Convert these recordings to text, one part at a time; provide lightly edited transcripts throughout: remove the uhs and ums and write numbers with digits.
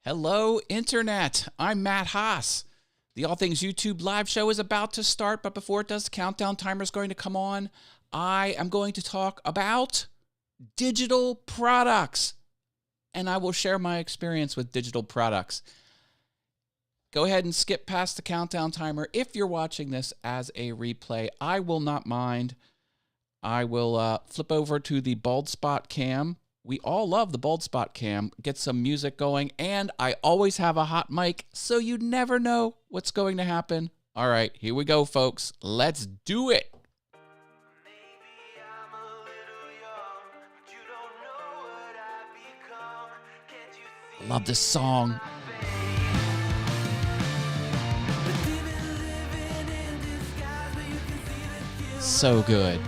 Hello, Internet. I'm Matt Haas. The All Things YouTube live show is about to start, but before it does, the countdown timer is going to come on. I am going to talk about digital products, and I will share my experience with digital products. Go ahead and skip past the countdown timer. If you're watching this as a replay, I will not mind. I will flip over to the bald spot cam. We all love the bald spot cam. Get some music going, and I always have a hot mic, so you never know what's going to happen. All right, here we go, folks. Let's do it. I love this song. So good.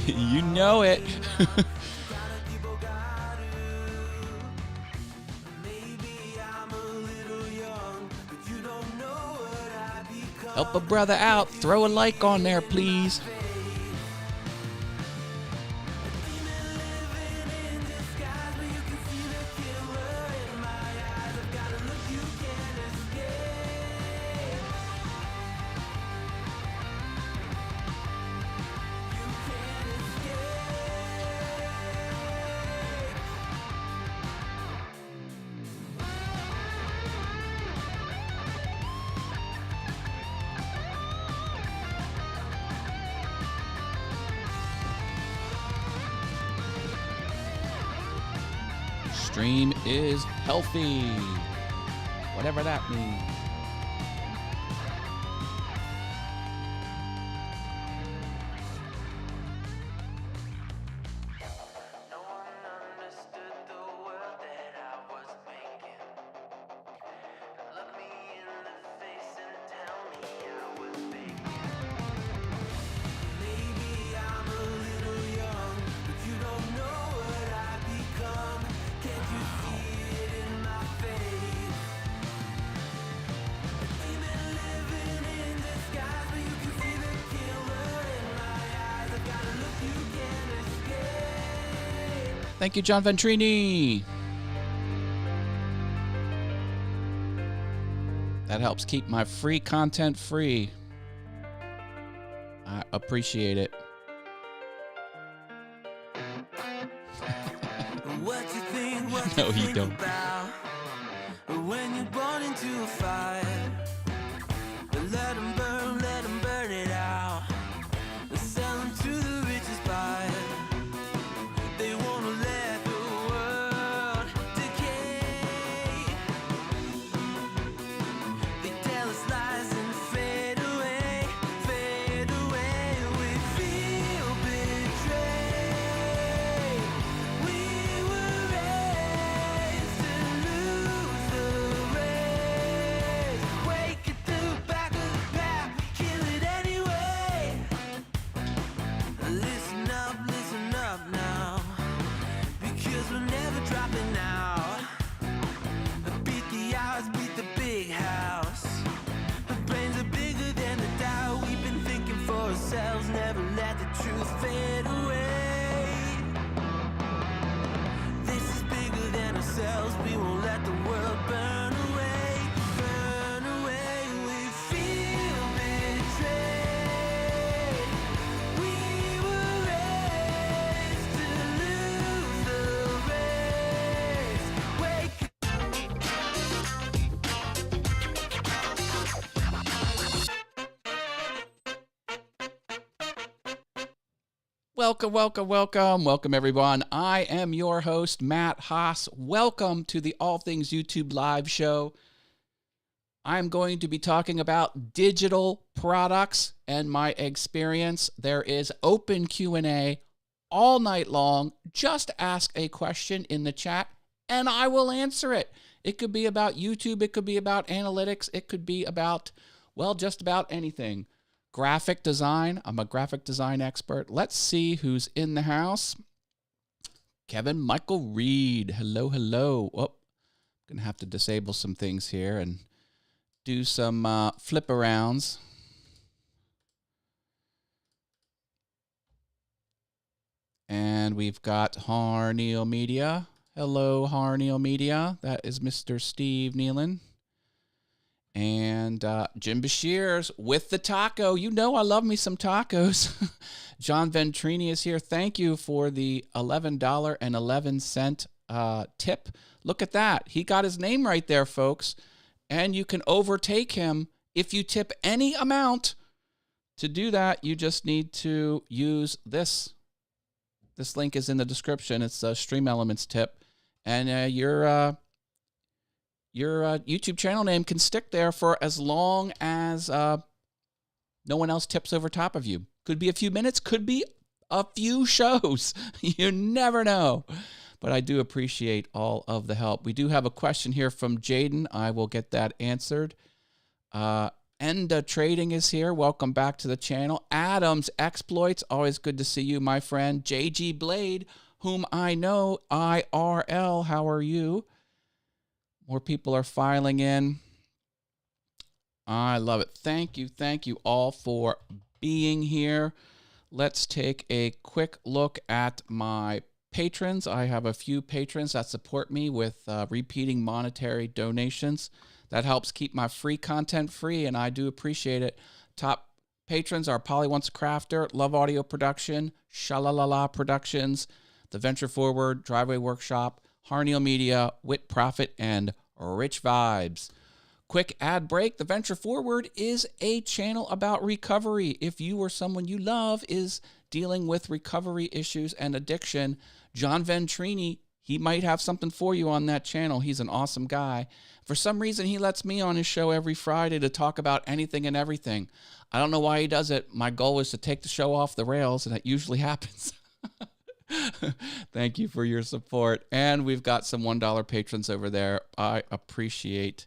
You know it. Help a brother out. Throw a like on there, please. Stream is healthy, whatever that means. Thank you, John Ventrini. That helps keep my free content free. I appreciate it. What you think, what No, you you think don't. about when you're born into a fire? Let them burn it out. Sell them to the richest buyer. They wanna let the world decay. They tell us lies and fade away, fade away. We feel betrayed. We were raised to lose the race. Wake at the back of the pack, kill it anyway. Listen up now, because we're never dropping out. Beat the odds, beat the big house. The brains are bigger than the doubt. We've been thinking for ourselves, never let the truth fade away. This is bigger than ourselves, we won't let the world burn away, burn away. We feel betrayed. We were raised to lose the race. Wake Welcome, everyone. I am your host, Matt Haas. Welcome to the All Things YouTube live show. I'm going to be talking about digital products and my experience. There is open Q&A all night long. Just ask a question in the chat, and I will answer it. It could be about YouTube. It could be about analytics. It could be about Well, just about anything. Graphic design. I'm a graphic design expert. Let's see who's in the house. Kevin Michael Reed. Hello, hello. Oh, I'm going to have to disable some things here and do some flip arounds. And we've got Harneal Media. Hello, Harneal Media. That is Mr. Steve Nealon. And Jim Bashir's with the taco. You know I love me some tacos. John Ventrini is here. Thank you for the $11.11 tip. Look at that. He got his name right there, folks. And you can overtake him if you tip any amount. To do that, you just need to use this. This link is in the description. It's a Stream Elements tip. And your YouTube channel name can stick there for as long as no one else tips over top of you. Could be a few minutes, could be a few shows. You never know. But I do appreciate all of the help. We do have a question here from Jaden. I will get that answered. Enda Trading is here. Welcome back to the channel. Adams Exploits, always good to see you, my friend. JG Blade, whom I know, IRL, how are you? More people are filing in. I love it. Thank you all for being here. Let's take a quick look at my patrons. I have a few patrons that support me with repeating monetary donations. That helps keep my free content free, and I do appreciate it. Top patrons are Polly Wants a Crafter, Love Audio Production, Shalalala Productions, The Venture Forward, Driveway Workshop, Harneal Media, Wit Profit, and Rich Vibes. Quick ad break. The Venture Forward is a channel about recovery. If you or someone you love is dealing with recovery issues and addiction, John Ventrini, he might have something for you on that channel. He's an awesome guy. For some reason, he lets me on his show every Friday to talk about anything and everything. I don't know why he does it. My goal is to take the show off the rails, and it usually happens. Thank you for your support. And we've got some $1 patrons over there. I appreciate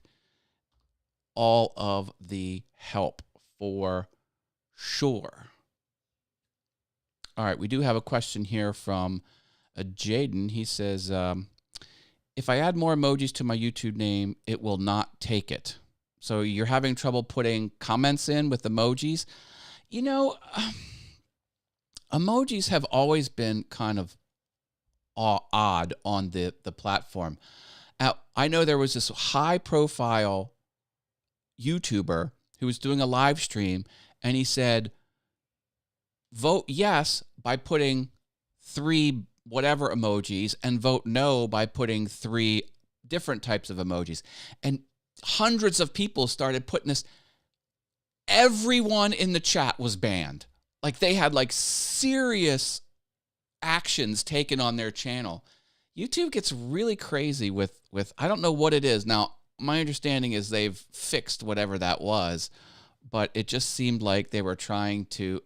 all of the help for sure. All right, we do have a question here from Jaden. He says, if I add more emojis to my YouTube name, it will not take it. So you're having trouble putting comments in with emojis. You know, emojis have always been kind of odd on the platform. I know there was this high-profile YouTuber who was doing a live stream, and he said, vote yes by putting 3 whatever emojis, and vote no by putting 3 different types of emojis. And hundreds of people started putting this. Everyone in the chat was banned. Like, they had like serious actions taken on their channel. YouTube gets really crazy with I don't know what it is. Now, my understanding is they've fixed whatever that was, but it just seemed like they were trying to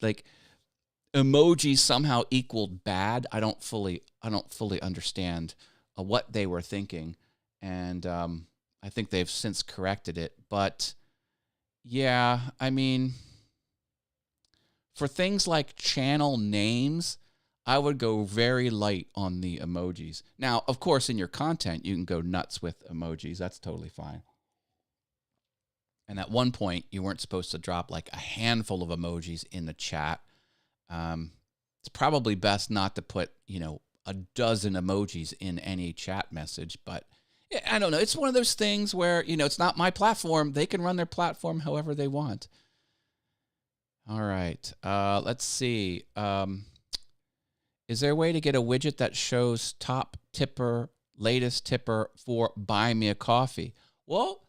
like emojis somehow equaled bad. I don't fully understand what they were thinking, and I think they've since corrected it. But yeah, I mean, for things like channel names, I would go very light on the emojis. Now, of course, in your content, you can go nuts with emojis. That's totally fine. And at one point, you weren't supposed to drop like a handful of emojis in the chat. It's probably best not to put, a dozen emojis in any chat message. But I don't know. It's one of those things where, it's not my platform. They can run their platform however they want. All right. Let's see. Is there a way to get a widget that shows top tipper, latest tipper for Buy Me a Coffee? Well,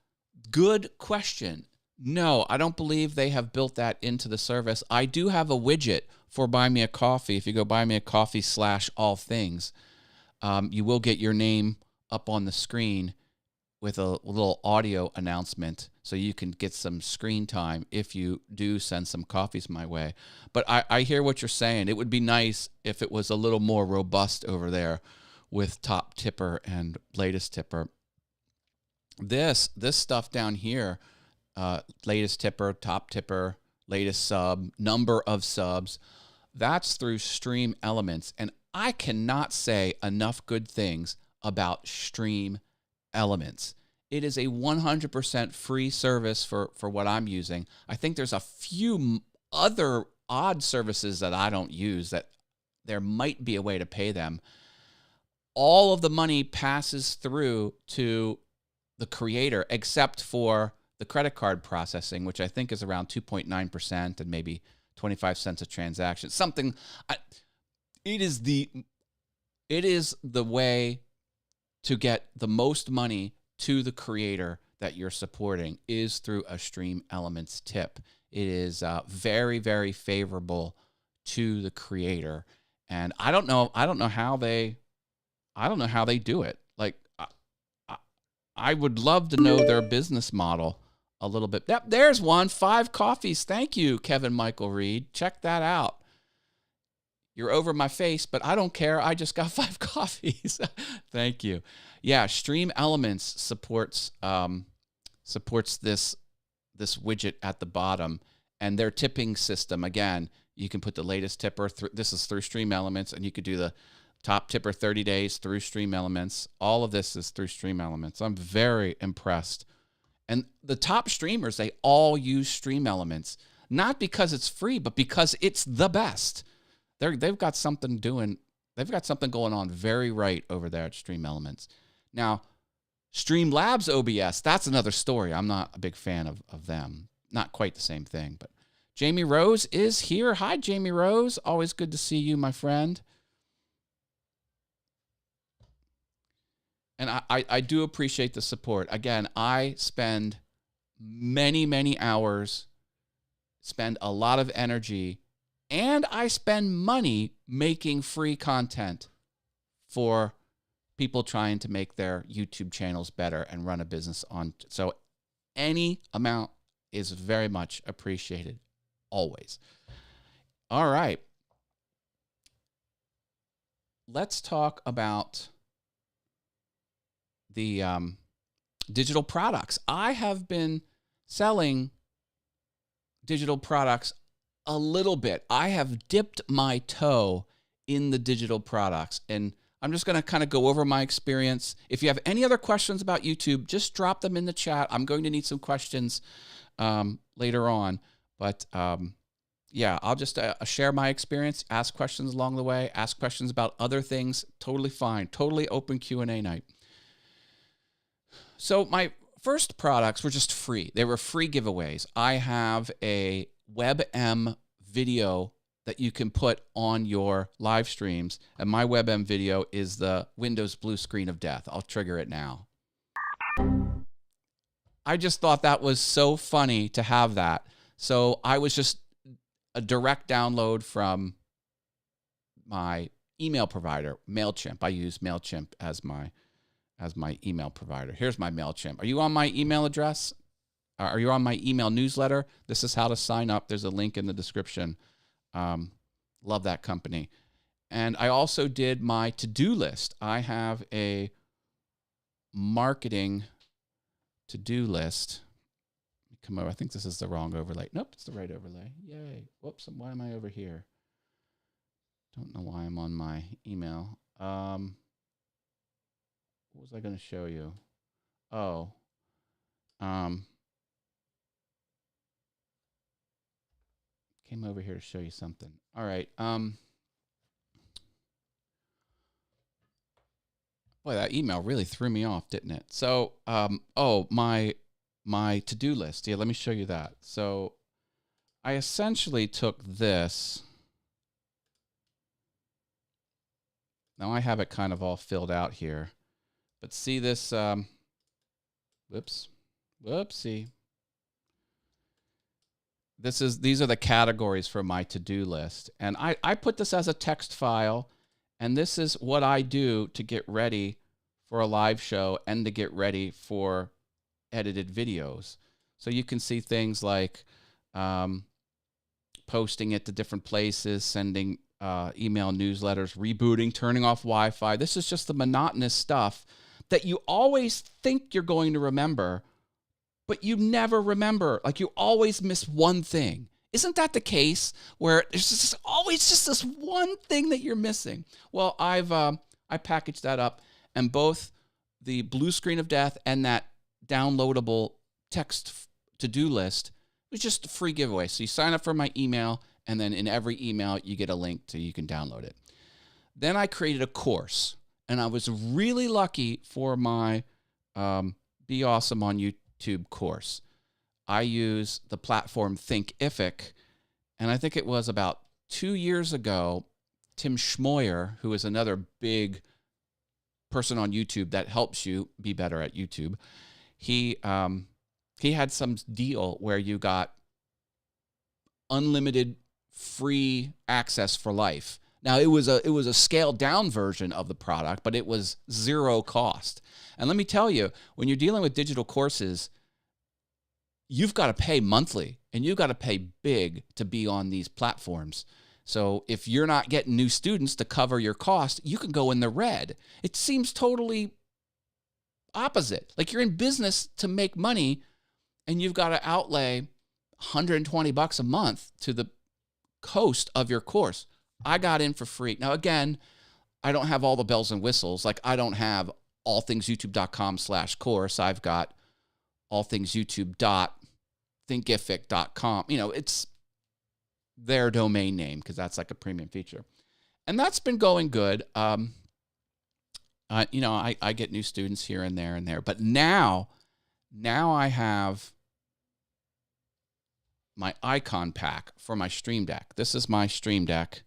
good question. No, I don't believe they have built that into the service. I do have a widget for Buy Me a Coffee. If you go buymeacoffee.com/allthings, you will get your name up on the screen with a little audio announcement so you can get some screen time if you do send some coffees my way. But I hear what you're saying. It would be nice if it was a little more robust over there with top tipper and latest tipper. This stuff down here, latest tipper, top tipper, latest sub, number of subs. That's through Stream Elements. And I cannot say enough good things about Stream Elements. It is a 100% free service for what I'm using. I think there's a few other odd services that I don't use that there might be a way to pay them. All of the money passes through to the creator except for the credit card processing, which I think is around 2.9% and maybe 25 cents a transaction. It is the way to get the most money to the creator that you're supporting is through a Stream Elements tip. It is very, very favorable to the creator, and I don't know how they do it. Like, I would love to know their business model a little bit. Yep, there's one. 5 coffees. Thank you, Kevin Michael Reed. Check that out. You're over my face, but I don't care. I just got 5 coffees. Thank you. Yeah, Stream Elements supports this widget at the bottom, and their tipping system. Again, you can put the latest tipper. This is through Stream Elements, and you could do the top tipper 30 days through Stream Elements. All of this is through Stream Elements. I'm very impressed. And the top streamers, they all use Stream Elements, not because it's free, but because it's the best. They've got something going on very right over there at Stream Elements. Now, Streamlabs OBS, that's another story. I'm not a big fan of them. Not quite the same thing, but Jamie Rose is here. Hi, Jamie Rose. Always good to see you, my friend. And I do appreciate the support. Again, I spend many, many hours, spend a lot of energy, and I spend money making free content for people trying to make their YouTube channels better and run a business on. So any amount is very much appreciated, always. All right. Let's talk about the digital products. I have been selling digital products a little bit. I have dipped my toe in the digital products, and I'm just going to kind of go over my experience. If you have any other questions about YouTube, just drop them in the chat. I'm going to need some questions later on, but yeah, I'll just share my experience, ask questions along the way, ask questions about other things. Totally fine. Totally open Q&A night. So my first products were just free. They were free giveaways. I have a WebM video that you can put on your live streams, and my WebM video is the Windows blue screen of death. I'll trigger it now. I just thought that was so funny to have that. So I was just a direct download from my email provider, MailChimp. I use MailChimp as my email provider. Here's my MailChimp. Are you on my email address? Are you on my email newsletter? This is how to sign up. There's a link in the description. Love that company. And I also did my to-do list. I have a marketing to-do list. Come over. I think this is the wrong overlay. Nope, it's the right overlay. Yay. Whoops, why am I over here? Don't know why I'm on my email. What was I going to show you? Oh. Came over here to show you something. All right. Boy, that email really threw me off, didn't it? So, my to-do list. Yeah, let me show you that. So, I essentially took this. Now I have it kind of all filled out here. But see this, whoopsie. These are the categories for my to-do list. And I put this as a text file, and this is what I do to get ready for a live show and to get ready for edited videos. So you can see things like posting it to different places, sending email newsletters, rebooting, turning off Wi-Fi. This is just the monotonous stuff that you always think you're going to remember, but you never remember. Like, you always miss one thing. Isn't that the case where there's always just this one thing that you're missing? Well, I packaged that up, and both the blue screen of death and that downloadable text to-do list was just a free giveaway. So you sign up for my email, and then in every email you get a link to you can download it. Then I created a course, and I was really lucky for my Be Awesome on YouTube course. I use the platform Thinkific, and I think it was about 2 years ago, Tim Schmoyer, who is another big person on YouTube that helps you be better at YouTube, he had some deal where you got unlimited free access for life. Now, it was a scaled down version of the product, but it was zero cost. And let me tell you, when you're dealing with digital courses, you've got to pay monthly, and you've got to pay big to be on these platforms. So if you're not getting new students to cover your cost, you can go in the red. It seems totally opposite. Like, you're in business to make money, and you've got to outlay $120 a month to the cost of your course. I got in for free. Now, again, I don't have all the bells and whistles. Like, I don't have allthingsyoutube.com/course. I've got allthingsyoutube.thinkific.com. It's their domain name because that's like a premium feature. And that's been going good. I get new students here and there. But now I have my icon pack for my Stream Deck. This is my Stream Deck.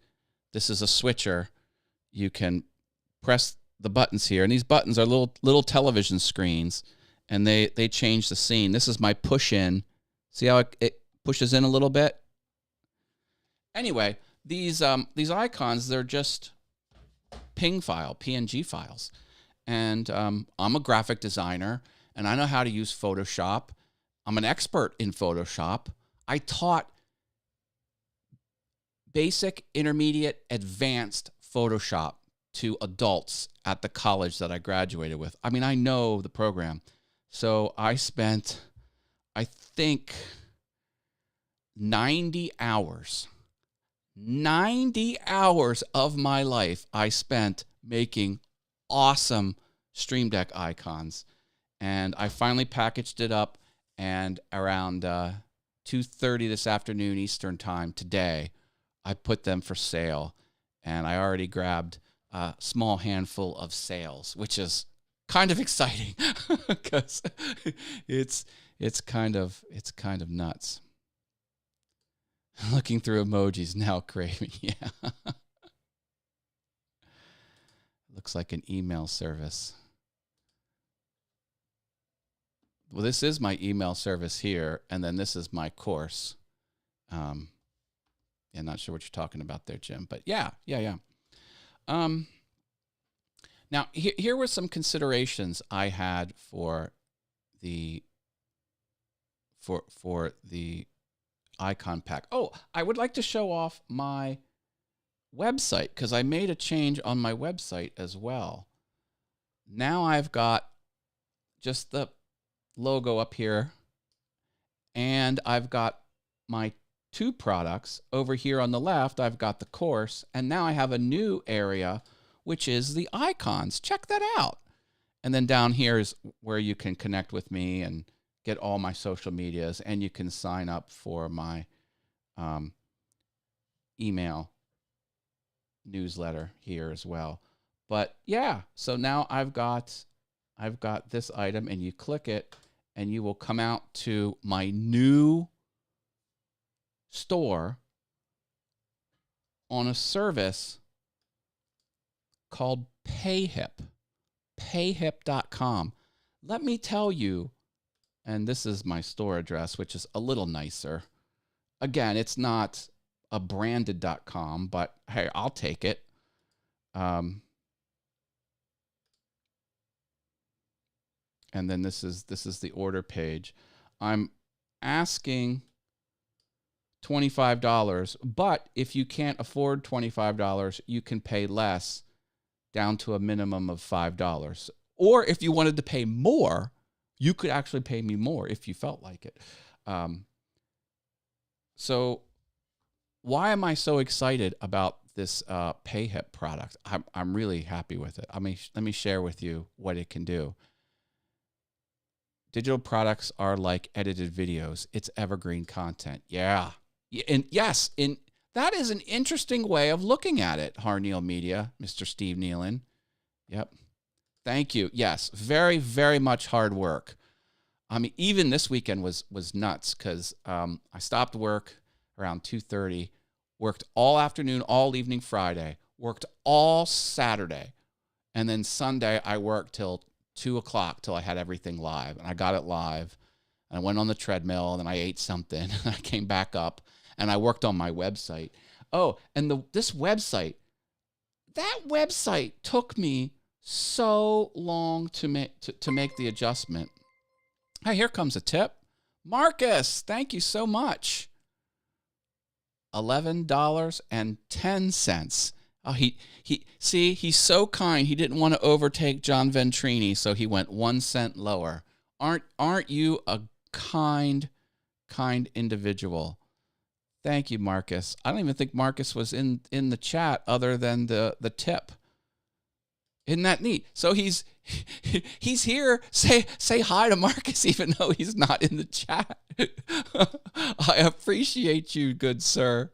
This is a switcher. You can press the buttons here, and these buttons are little television screens, and they change the scene. This is my push in. See how it pushes in a little bit? Anyway, these icons, they're just PNG files. And I'm a graphic designer, and I know how to use Photoshop. I'm an expert in Photoshop. I taught basic, intermediate, advanced Photoshop to adults at the college that I graduated with. I mean, I know the program. So I spent, I think, 90 hours of my life I spent making awesome Stream Deck icons. And I finally packaged it up, and around 2:30 this afternoon Eastern time today, I put them for sale, and I already grabbed a small handful of sales, which is kind of exciting because it's kind of nuts. Looking through emojis now, craving. Yeah. Looks like an email service. Well, this is my email service here, and then this is my course. Yeah, not sure what you're talking about there, Jim, but yeah. Now, here were some considerations I had for the icon pack. Oh, I would like to show off my website because I made a change on my website as well. Now I've got just the logo up here, and I've got my two products over here on the left. I've got the course, and now I have a new area, which is the icons. Check that out. And then down here is where you can connect with me and get all my social medias, and you can sign up for my email newsletter here as well. But yeah, so now I've got this item, and you click it, and you will come out to my new store on a service called payhip.com. Let me tell you, and this is my store address, which is a little nicer. Again, it's not a branded.com, but hey, I'll take it. And then this is the order page. I'm asking $25, but if you can't afford $25, you can pay less, down to a minimum of $5. Or if you wanted to pay more, You could actually pay me more if you felt like it. So why am I so excited about this PayHip product? I'm really happy with it. I mean, let me share with you what it can do. Digital products are like edited videos. It's evergreen content. Yeah. And yes, that is an interesting way of looking at it, Harneal Media, Mr. Steve Nealon. Yep. Thank you. Yes, very, very much hard work. I mean, even this weekend was nuts because I stopped work around 2:30, worked all afternoon, all evening Friday, worked all Saturday, and then Sunday I worked till 2 o'clock till I had everything live, and I got it live, and I went on the treadmill, and then I ate something, and I came back up, and I worked on my website. Oh, and that website took me so long to make the adjustment. Hey, here comes a tip. Marcus, thank you so much. $11.10. Oh, he's so kind. He didn't want to overtake John Ventrini, so he went 1 cent lower. Aren't you a kind individual? Thank you, Marcus. I don't even think Marcus was in the chat other than the tip. Isn't that neat? So he's here. Say hi to Marcus, even though he's not in the chat. I appreciate you, good sir.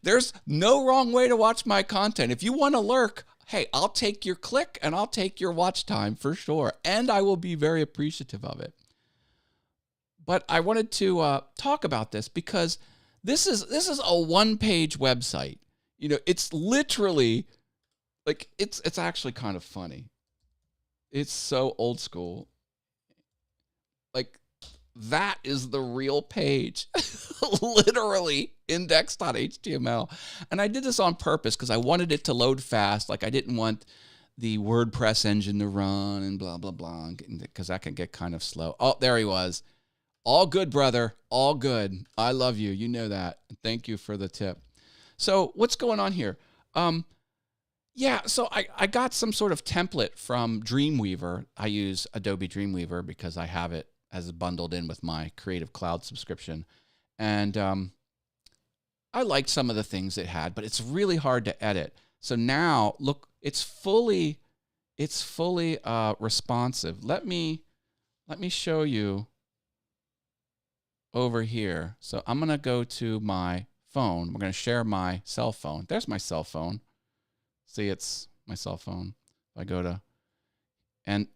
There's no wrong way to watch my content. If you want to lurk, hey, I'll take your click and I'll take your watch time for sure. And I will be very appreciative of it. But I wanted to talk about this because this is a one-page website. You know, it's literally like it's actually kind of funny. It's so old school. Like that is the real page. Literally index.html. And I did this on purpose because I wanted it to load fast. Like I didn't want the WordPress engine to run and blah, blah, blah, because that can get kind of slow. Oh, there he was. All good, brother. All good. I love you. You know that. Thank you for the tip. So what's going on here? Yeah, so I got some sort of template from Dreamweaver. I use Adobe Dreamweaver because I have it as bundled in with my Creative Cloud subscription. And I liked some of the things it had, but it's really hard to edit. So now, look, it's fully responsive. Let me show you over here. So I'm going to go to my phone. We're going to share my cell phone. There's my cell phone. See, it's my cell phone. I go to, and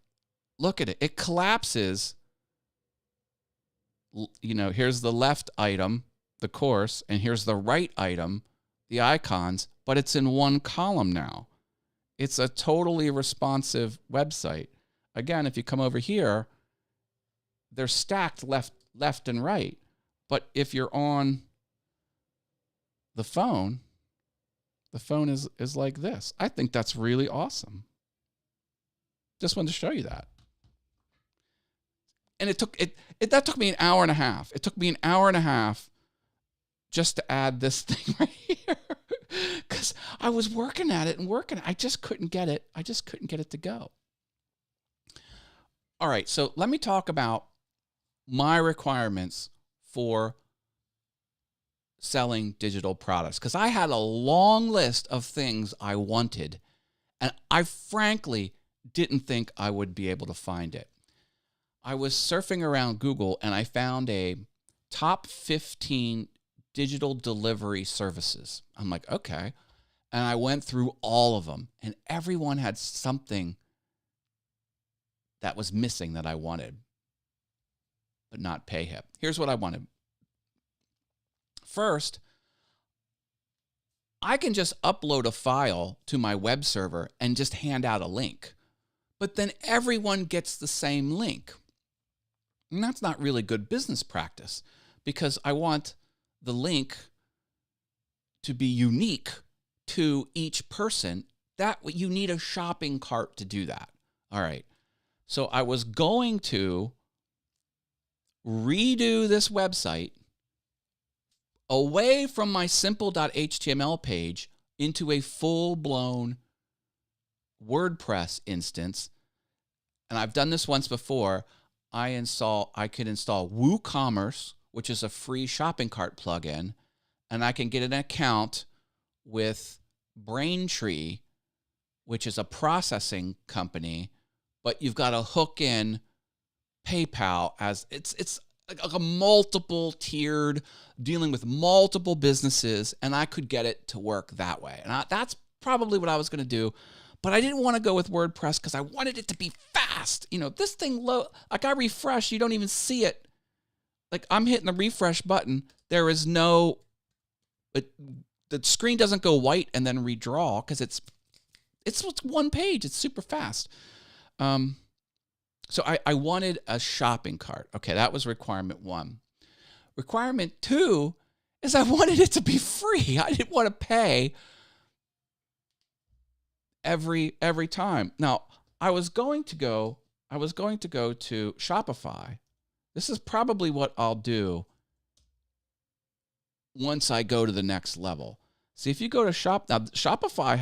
look at it. It collapses. You know, here's the left item, the course, and here's the right item, the icons, but it's in one column now. It's a totally responsive website. Again, if you come over here, they're stacked left and right. But if you're on the phone is like this. I think that's really awesome. Just wanted to show you that. And that took me an hour and a half. It took me an hour and a half just to add this thing right here. Because I was working at it. I just couldn't get it. I just couldn't get it to go. All right, so let me talk about my requirements for selling digital products, because I had a long list of things I wanted, and I frankly didn't think I would be able to find it. I was surfing around Google and I found a top 15 digital delivery services. I'm like, okay. And I went through all of them, and everyone had something that was missing that I wanted, but not PayHip. Here's what I wanted. First, I can just upload a file to my web server and just hand out a link. But then everyone gets the same link. And that's not really good business practice, because I want the link to be unique to each person. That you need a shopping cart to do that. All right. So I was going to redo this website away from my simple.html page into a full-blown WordPress instance. And I've done this once before. I could install WooCommerce, which is a free shopping cart plugin, and I can get an account with Braintree, which is a processing company, but you've got to hook in PayPal as it's like a multiple tiered dealing with multiple businesses, and I could get it to work that way. And that's probably what I was going to do, but I didn't want to go with WordPress because I wanted it to be fast. This thing like I refresh, you don't even see it. Like I'm hitting the refresh button. There is no, the screen doesn't go white and then redraw because it's one page. It's super fast. So I wanted a shopping cart. Okay, that was requirement 1. Requirement 2 is I wanted it to be free. I didn't want to pay every time. Now, I was going to go to Shopify. This is probably what I'll do once I go to the next level. See, if you go to Shopify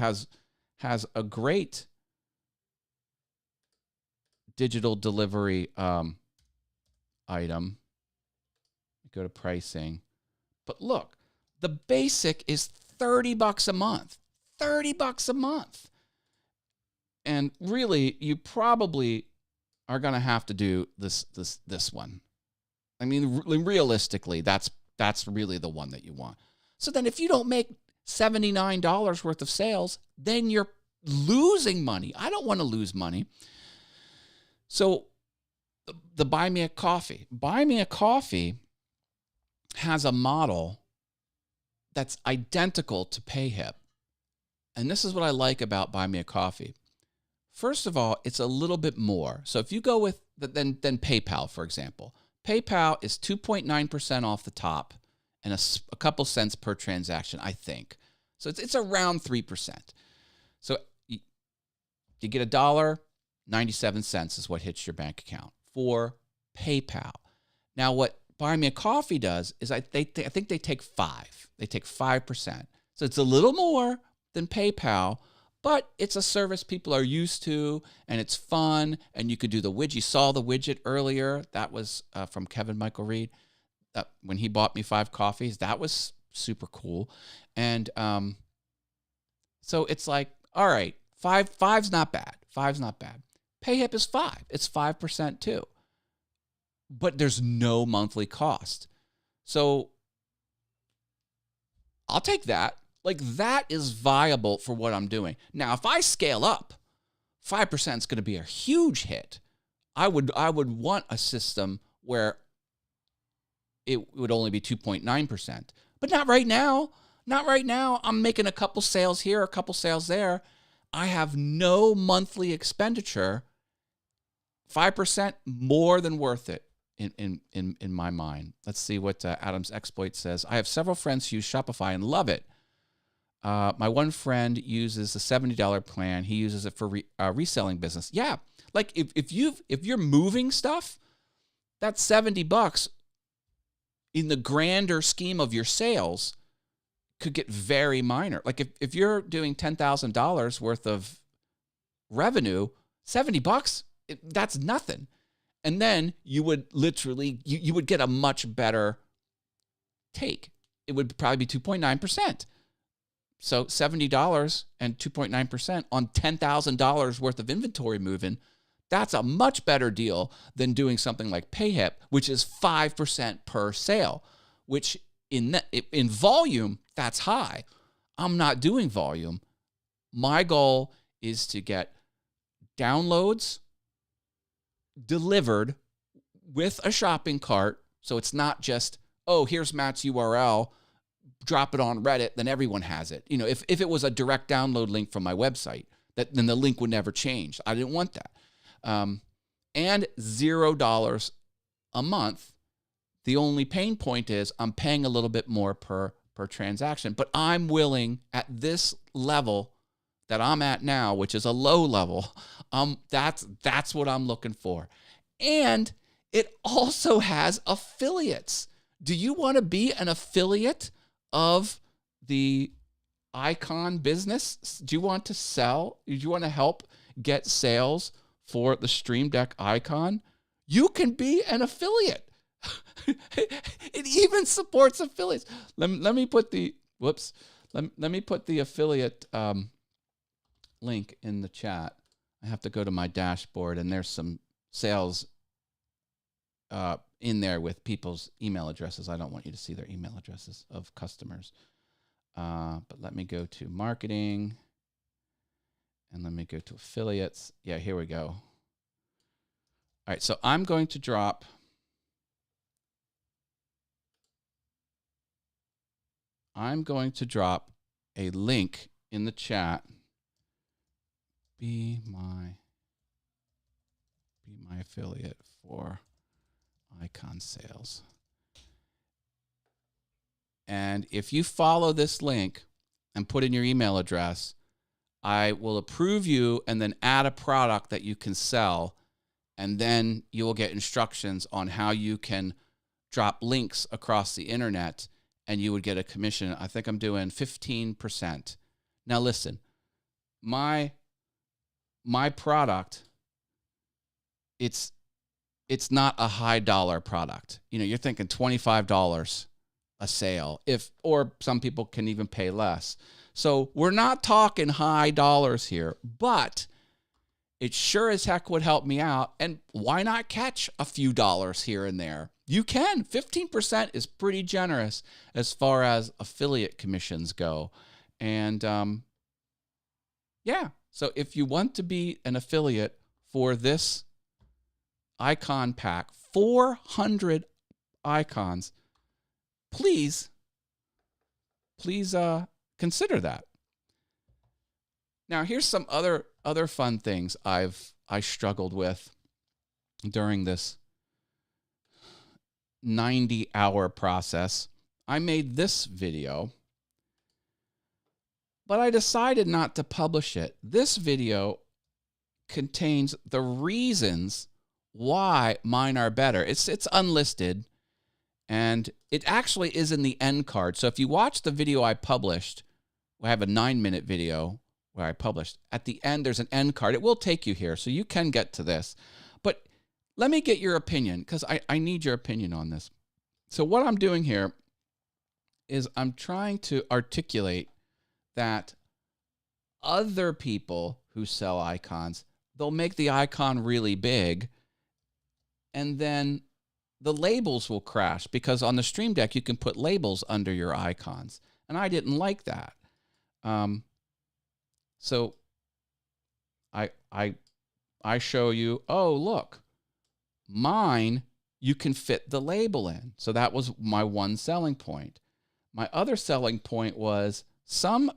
has a great digital delivery item. Go to pricing. But look, the basic is $30 a month. $30 a month. And really, you probably are going to have to do this one. I mean, realistically, that's really the one that you want. So then if you don't make $79 worth of sales, then you're losing money. I don't want to lose money. So the Buy Me a Coffee. Buy Me a Coffee has a model that's identical to PayHip. And this is what I like about Buy Me a Coffee. First of all, it's a little bit more. So if you go with than PayPal, for example, PayPal is 2.9% off the top and a couple cents per transaction, I think. So it's around 3%. So you get $1.97 is what hits your bank account for PayPal. Now, what Buy Me a Coffee does is I think they take 5. They take 5%. So it's a little more than PayPal, but it's a service people are used to, and it's fun, and you could do the widget. You saw the widget earlier. That was from Kevin Michael Reed. When he bought me 5 coffees, that was super cool. And so it's like, all right, five's not bad. 5's not bad. PayHip is 5. It's 5% too. But there's no monthly cost. So I'll take that. Like, that is viable for what I'm doing. Now, if I scale up, 5% is going to be a huge hit. I would want a system where it would only be 2.9%. But not right now. Not right now. I'm making a couple sales here, a couple sales there. I have no monthly expenditure. 5% more than worth it in my mind. Let's see what Adam's Exploit says. I have several friends who use Shopify and love it. My one friend uses the $70 plan. He uses it for reselling business. Yeah, like if you're moving stuff, that's $70 in the grander scheme of your sales could get very minor. Like if you're doing $10,000 worth of revenue, $70, that's nothing. And then you would literally you would get a much better take. It would probably be 2.9%. So $70 and 2.9% on $10,000 worth of inventory moving, that's a much better deal than doing something like PayHip, which is 5% per sale, which in volume, that's high. I'm not doing volume. My goal is to get downloads delivered with a shopping cart. So it's not just, oh, here's Matt's URL, drop it on Reddit, then everyone has it. You know, if it was a direct download link from my website, then the link would never change. I didn't want that. And $0 a month. The only pain point is I'm paying a little bit more per transaction, but I'm willing at this level that I'm at now, which is a low level, that's what I'm looking for. And it also has affiliates. Do you want to be an affiliate of the icon business? Do you want to sell? Do you want to help get sales for the Stream Deck icon? you can be an affiliate. It even supports affiliates. Let me put the let me put the affiliate link in the chat. I have to go to my dashboard, and there's some sales in there with people's email addresses. I don't want you to see their email addresses of customers. But let me go to marketing, and let me go to affiliates. Yeah, here we go. All right, so I'm going to drop a link in the chat. Be my affiliate for icon sales. And if you follow this link and put in your email address, I will approve you and then add a product that you can sell. And then you will get instructions on how you can drop links across the internet, and you would get a commission. I think I'm doing 15%. Now listen, my product, it's not a high dollar product. You know, you're thinking $25 a sale, or some people can even pay less. So we're not talking high dollars here, but it sure as heck would help me out. And why not catch a few dollars here and there? You can. 15% is pretty generous as far as affiliate commissions go. And yeah, so if you want to be an affiliate for this icon pack, 400 icons, please consider that. Now, here's some other fun things I struggled with during this 90-hour process. I made this video, but I decided not to publish it. This video contains the reasons why mine are better. It's unlisted, and it actually is in the end card. So if you watch the video I published, I have a 9-minute video where I published. At the end, there's an end card. It will take you here, so you can get to this. But let me get your opinion, because I need your opinion on this. So what I'm doing here is I'm trying to articulate that other people who sell icons, they'll make the icon really big, and then the labels will crash, because on the Stream Deck, you can put labels under your icons. And I didn't like that. So I show you, oh, look, mine, you can fit the label in. So that was my one selling point. My other selling point was some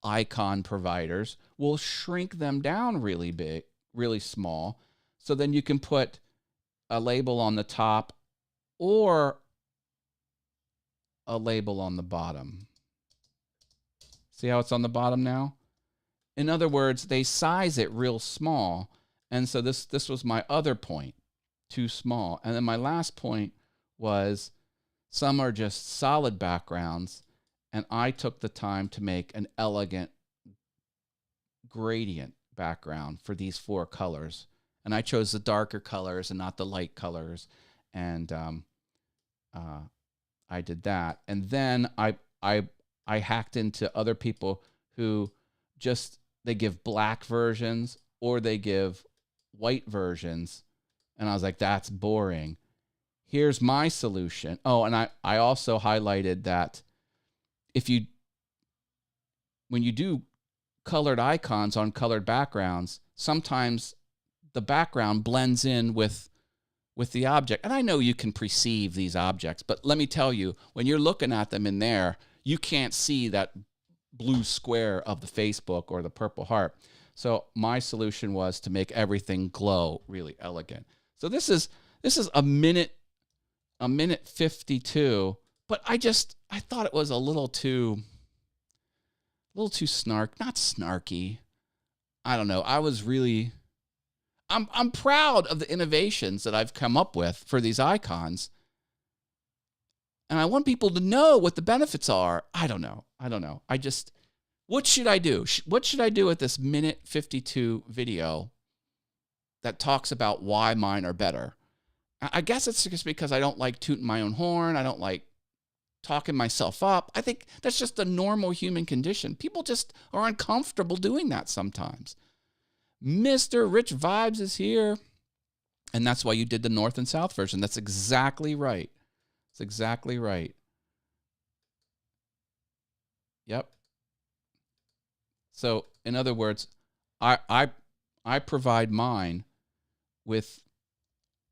icon providers will shrink them down really big, really small. So then you can put a label on the top or a label on the bottom. See how it's on the bottom now? In other words, they size it real small. And so this was my other point, too small. And then my last point was some are just solid backgrounds, and I took the time to make an elegant gradient background for these 4 colors. And I chose the darker colors and not the light colors. And I did that. And then I hacked into other people who just, they give black versions or they give white versions. And I was like, that's boring. Here's my solution. Oh, and I also highlighted that when you do colored icons on colored backgrounds, sometimes the background blends in with the object. And I know you can perceive these objects, but let me tell you, when you're looking at them in there, you can't see that blue square of the Facebook or the purple heart. So my solution was to make everything glow really elegant. So this is a minute 52, but I thought it was a little too not snarky. I don't know. I'm proud of the innovations that I've come up with for these icons. And I want people to know what the benefits are. I don't know. What should I do? What should I do with this minute 52 video that talks about why mine are better? I guess it's just because I don't like tooting my own horn. I don't like talking myself up. I think that's just a normal human condition. People just are uncomfortable doing that sometimes. Mr. Rich Vibes is here. And that's why you did the North and South version. That's exactly right. That's exactly right. Yep. So, in other words, I provide mine with,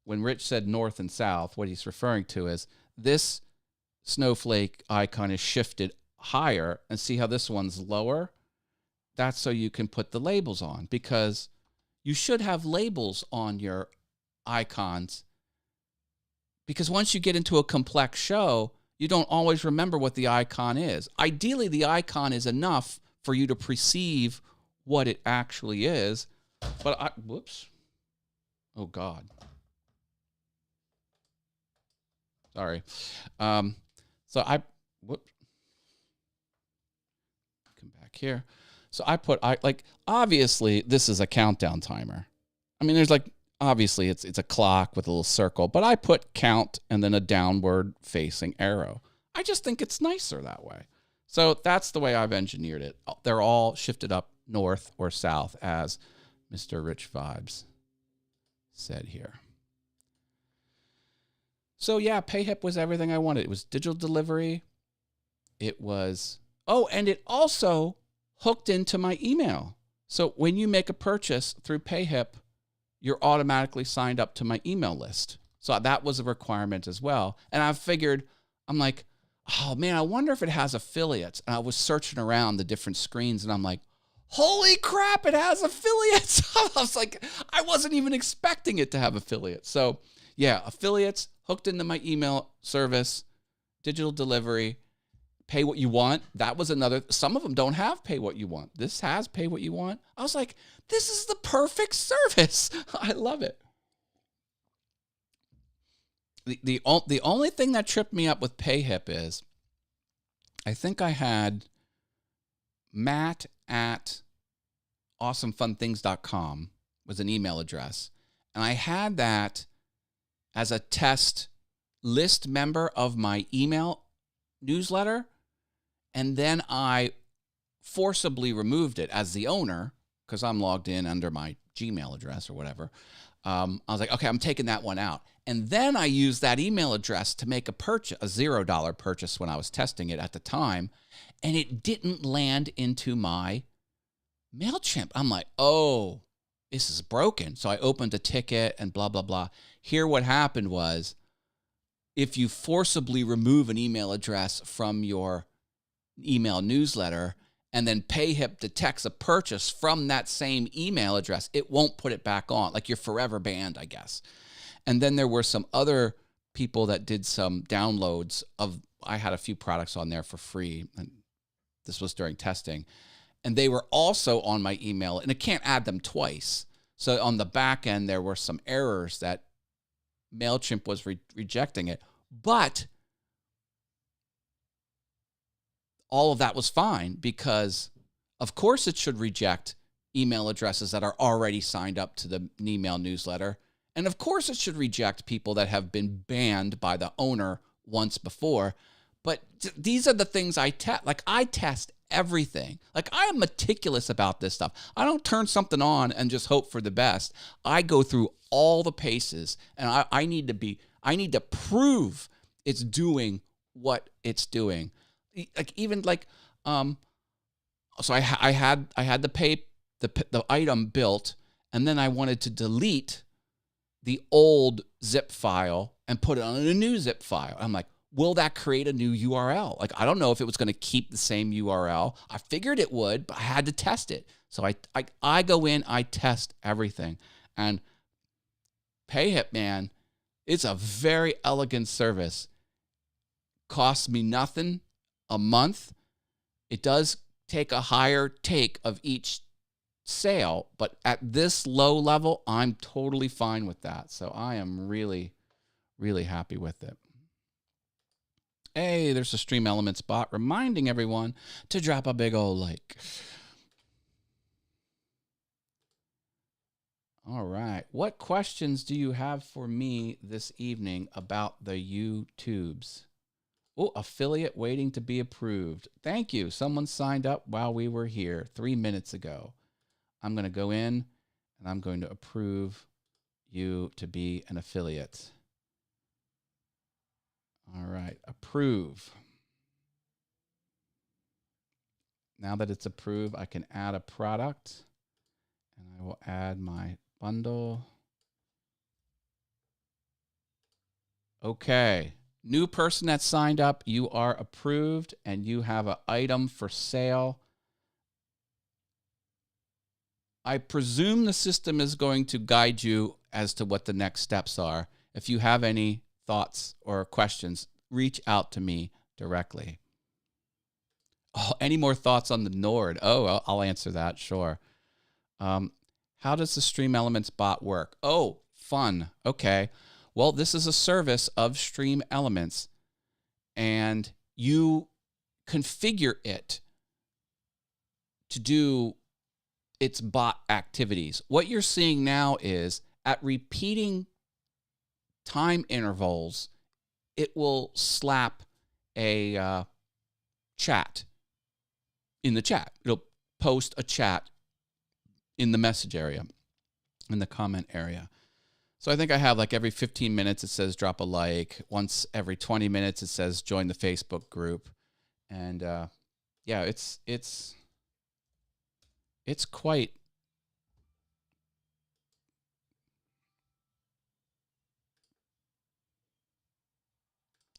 when Rich said North and South, what he's referring to is this snowflake icon is shifted higher, and see how this one's lower? That's so you can put the labels on, because you should have labels on your icons, because once you get into a complex show, you don't always remember what the icon is. Ideally, the icon is enough for you to perceive what it actually is. But whoops. Oh, God. Sorry. Whoops. Come back here. So obviously, this is a countdown timer. I mean, there's obviously it's a clock with a little circle, but I put count and then a downward facing arrow. I just think it's nicer that way. So that's the way I've engineered it. They're all shifted up north or south, as Mr. Rich Vibes said here. So yeah, PayHip was everything I wanted. It was digital delivery. It was, and it also hooked into my email. So when you make a purchase through PayHip, you're automatically signed up to my email list. So that was a requirement as well. And I figured, I'm like, oh man, I wonder if it has affiliates. And I was searching around the different screens, and I'm like, holy crap, it has affiliates. I was like, I wasn't even expecting it to have affiliates. So yeah, affiliates hooked into my email service, digital delivery, pay what you want. That was another. Some of them don't have pay what you want. This has pay what you want. I was like, this is the perfect service. I love it. The only thing that tripped me up with PayHip is, I think I had matt@awesomefunthings.com was an email address. And I had that as a test list member of my email newsletter. And then I forcibly removed it as the owner, because I'm logged in under my Gmail address or whatever. I was like, okay, I'm taking that one out. And then I used that email address to make a purchase, a $0 purchase when I was testing it at the time, and it didn't land into my MailChimp. I'm like, oh, this is broken. So I opened a ticket and blah, blah, blah. Here what happened was, if you forcibly remove an email address from your email newsletter and then PayHip detects a purchase from that same email address, it won't put it back on. Like, you're forever banned, I guess. And then there were some other people that did some downloads of, I had a few products on there for free, and this was during testing, and they were also on my email, and it can't add them twice. So on the back end, there were some errors that MailChimp was rejecting it, but all of that was fine, because of course it should reject email addresses that are already signed up to the email newsletter. And of course it should reject people that have been banned by the owner once before. But these are the things I test. Like, I test everything. Like, I am meticulous about this stuff. I don't turn something on and just hope for the best. I go through all the paces, and I need to prove it's doing what it's doing. Like, even like, so I had the item built, and then I wanted to delete the old zip file and put it on a new zip file. I'm like, will that create a new URL? Like, I don't know if it was going to keep the same URL. I figured it would, but I had to test it. So I go in, I test everything. And PayHip, man, it's a very elegant service. Costs me nothing a month. It does take a higher take of each sale, but at this low level, I'm totally fine with that. So I am really, really happy with it. Hey, there's a Stream Elements bot reminding everyone to drop a big old like. All right. What questions do you have for me this evening about the YouTubes? Oh, affiliate waiting to be approved. Thank you. Someone signed up while we were here 3 minutes ago. I'm going to go in and I'm going to approve you to be an affiliate. All right. Approve. Now that it's approved, I can add a product, and I will add my bundle. Okay. New person that signed up, you are approved, and you have an item for sale. I presume the system is going to guide you as to what the next steps are. If you have any thoughts or questions, reach out to me directly. Oh, any more thoughts on the Nord? Oh, I'll answer that, sure. How does the Stream Elements bot work? Oh, fun. Okay. Well, this is a service of Stream Elements, and you configure it to do its bot activities. What you're seeing now is at repeating time intervals, it will slap a chat in the chat. It'll post a chat in the message area, in the comment area. So I think I have like every 15 minutes it says drop a like. Once every 20 minutes it says join the Facebook group. And yeah, it's quite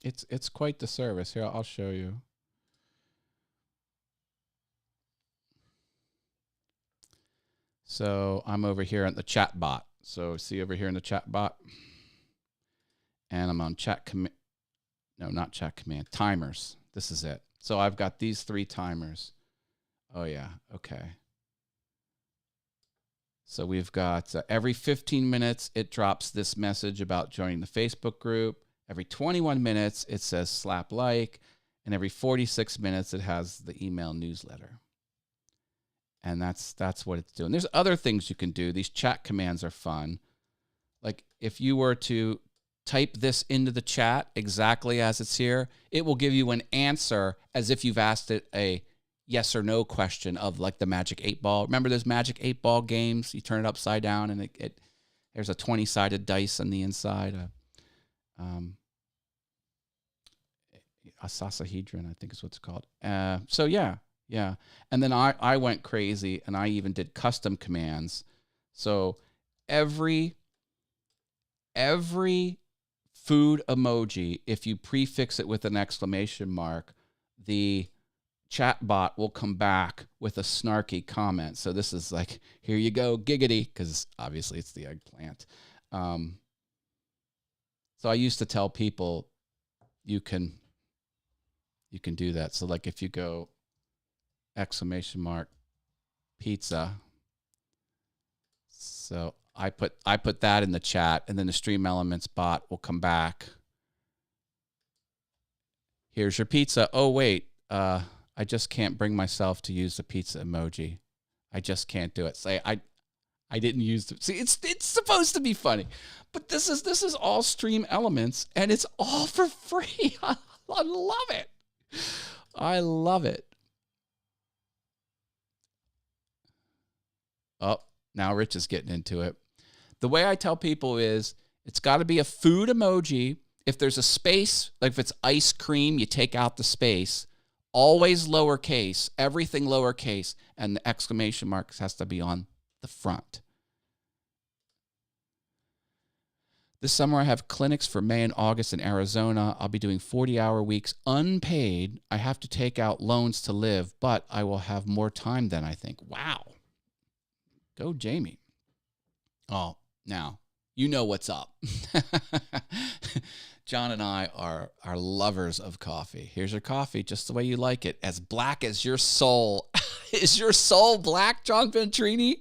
it's quite the service. Here, I'll show you. So I'm over here at the chat bot. So see over here in the chat bot, and I'm on chat command. No, not chat command. Timers. This is it. So I've got these 3 timers. Oh yeah. Okay. So we've got every 15 minutes, it drops this message about joining the Facebook group. Every 21 minutes, it says slap like. And every 46 minutes, it has the email newsletter. And that's what it's doing. There's other things you can do. These chat commands are fun. Like if you were to type this into the chat exactly as it's here, it will give you an answer as if you've asked it a yes or no question of like the Magic 8 Ball. Remember those Magic 8 Ball games? You turn it upside down and there's a 20-sided dice on the inside. A sasahedron, I think is what it's called. So yeah. And then I went crazy and I even did custom commands. So every food emoji, if you prefix it with an exclamation mark, the chat bot will come back with a snarky comment. So this is like, here you go, giggity, because obviously it's the eggplant. So I used to tell people you can do that. So like if you go exclamation mark pizza, so I put that in the chat, and then the Stream Elements bot will come back. Here's your pizza. Oh wait, I just can't bring myself to use the pizza emoji. I just can't do it. Say I didn't use the. See, it's supposed to be funny, but this is all Stream Elements, and it's all for free. I love it. I love it. Oh, now Rich is getting into it. The way I tell people is it's got to be a food emoji. If there's a space, like if it's ice cream, you take out the space. Always lowercase, everything lowercase, and the exclamation marks has to be on the front. This summer I have clinics for May and August in Arizona. I'll be doing 40-hour weeks unpaid. I have to take out loans to live, but I will have more time then, I think. Wow. Go Jamie. Oh, now, you know what's up. John and I are lovers of coffee. Here's your coffee, just the way you like it. As black as your soul. Is your soul black, John Ventrini?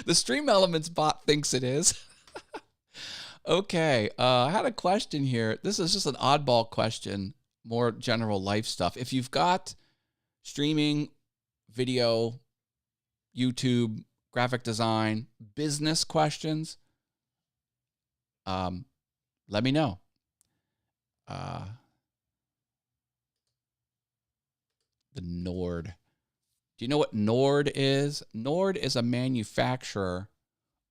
The Stream Elements bot thinks it is. Okay, I had a question here. This is just an oddball question, more general life stuff. If you've got streaming, video, YouTube, graphic design, business questions, let me know. The Nord. Do you know what Nord is? Nord is a manufacturer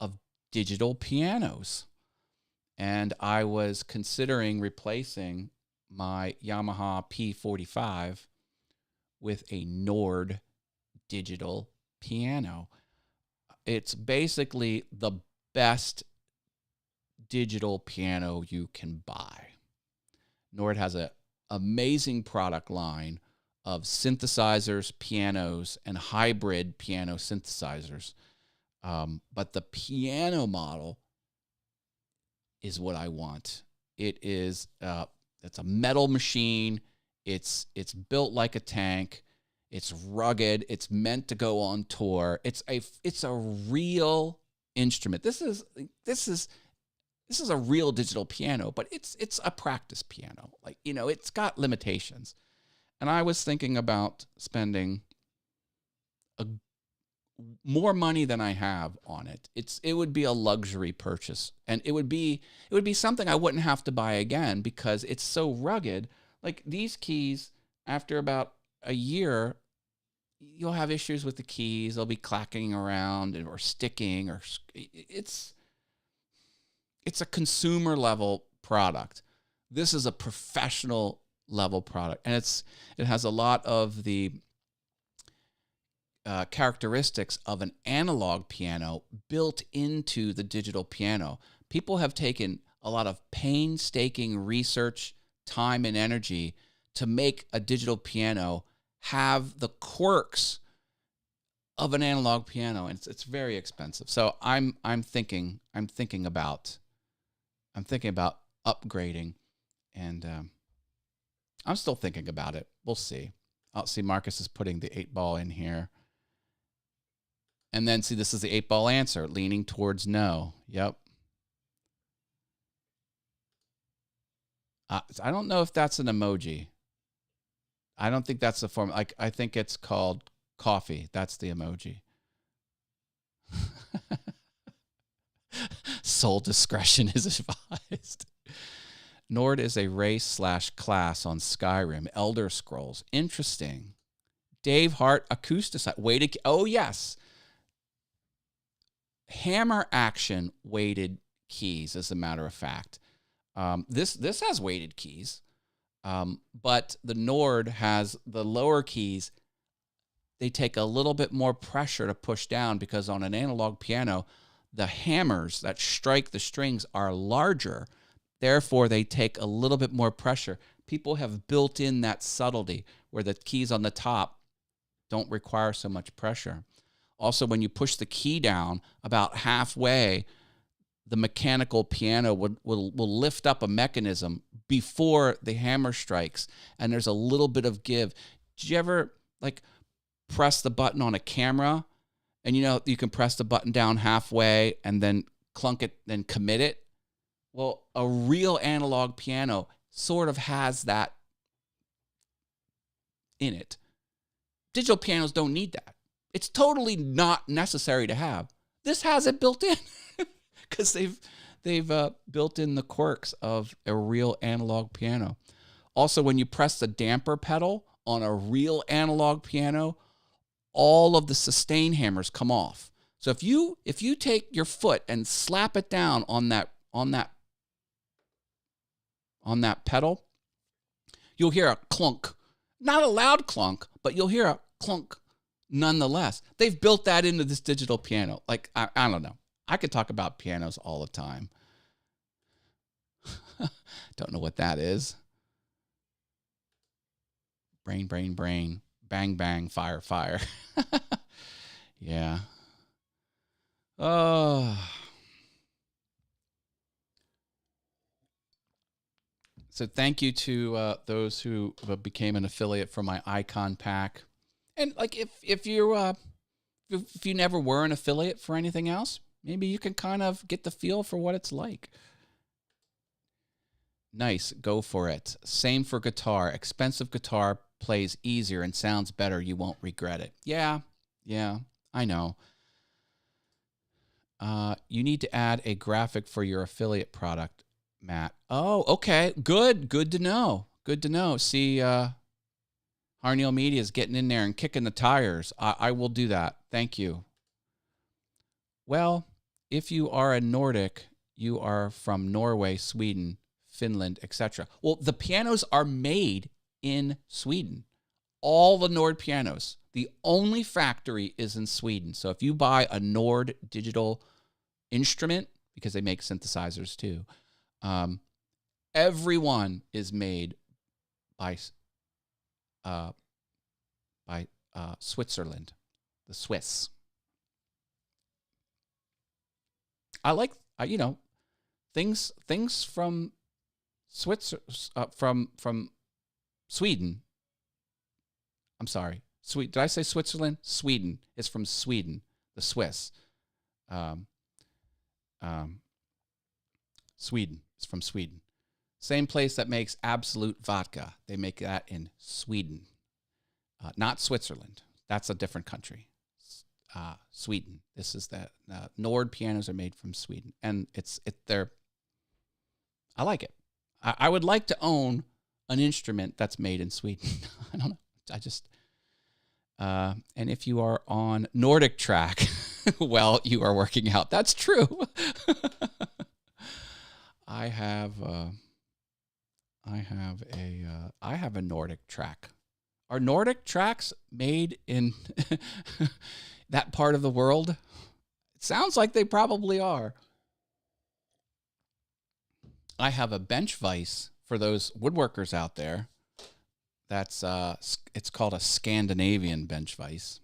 of digital pianos. And I was considering replacing my Yamaha P45 with a Nord digital piano. It's basically the best digital piano you can buy. Nord has an amazing product line of synthesizers, pianos, and hybrid piano synthesizers. But the piano model is what I want. It's a metal machine. It's built like a tank. It's rugged. It's meant to go on tour. It's a real instrument. This is a real digital piano, but it's a practice piano. Like, it's got limitations. And I was thinking about spending more money than I have on it. It would be a luxury purchase, and it would be something I wouldn't have to buy again because it's so rugged. Like these keys, after about a year, you'll have issues with the keys. They'll be clacking around or sticking, or it's a consumer level product. This is a professional level product, and it has a lot of the characteristics of an analog piano built into the digital piano. People have taken a lot of painstaking research, time, and energy to make a digital piano have the quirks of an analog piano, and it's very expensive. So I'm thinking about upgrading, and I'm still thinking about it. We'll see. I'll see. Marcus is putting the 8-ball in here. And then, see, this is the 8-ball answer, leaning towards no. Yep. I don't know if that's an emoji. I don't think that's the form. I think it's called coffee. That's the emoji. Sole discretion is advised. Nord is a race/class on Skyrim, Elder Scrolls. Interesting. Dave Hart, acoustic. Weighted. Oh, yes. Hammer action weighted keys, as a matter of fact. This has weighted keys, but the Nord has the lower keys. They take a little bit more pressure to push down because on an analog piano, the hammers that strike the strings are larger. Therefore, they take a little bit more pressure. People have built in that subtlety where the keys on the top don't require so much pressure. Also, when you push the key down about halfway, the mechanical piano will lift up a mechanism before the hammer strikes, and there's a little bit of give. Did you ever press the button on a camera, and you can press the button down halfway and then clunk it, then commit it? Well, a real analog piano sort of has that in it. Digital pianos don't need that. It's totally not necessary to have. This has it built in because they've built in the quirks of a real analog piano. Also, when you press the damper pedal on a real analog piano, all of the sustain hammers come off. So if you take your foot and slap it down on that pedal, you'll hear a clunk. Not a loud clunk, but you'll hear a clunk nonetheless. They've built that into this digital piano. I don't know. I could talk about pianos all the time. Don't know what that is. Brain, brain, brain. Bang, bang, fire, fire. Yeah. Oh. So thank you to those who became an affiliate for my Icon Pack. And if you never were an affiliate for anything else, maybe you can kind of get the feel for what it's like. Nice, go for it. Same for guitar. Expensive guitar plays easier and sounds better. You won't regret it. Yeah, I know. You need to add a graphic for your affiliate product, Matt. Oh, okay. Good. Good to know. Good to know. See, Harneal Media is getting in there and kicking the tires. I will do that. Thank you. Well, if you are a Nordic, you are from Norway, Sweden, Finland, etc. Well, the pianos are made in Sweden. All the Nord pianos. The only factory is in Sweden. So if you buy a Nord digital instrument, because they make synthesizers too, everyone is made by Switzerland, the Swiss. I like, things from from Sweden. I'm sorry. Did I say Switzerland? Sweden. It's from Sweden, the Swiss. Sweden. It's from Sweden. Same place that makes Absolute vodka. They make that in Sweden, not Switzerland. That's a different country. Sweden. This is the Nord pianos are made from Sweden, and I like it. I would like to own an instrument that's made in Sweden. I don't know. I just and if you are on Nordic track, well, you are working out. That's true. I have a Nordic track. Are Nordic tracks made in that part of the world? It sounds like they probably are. I have a bench vise for those woodworkers out there. That's it's called a Scandinavian bench vise.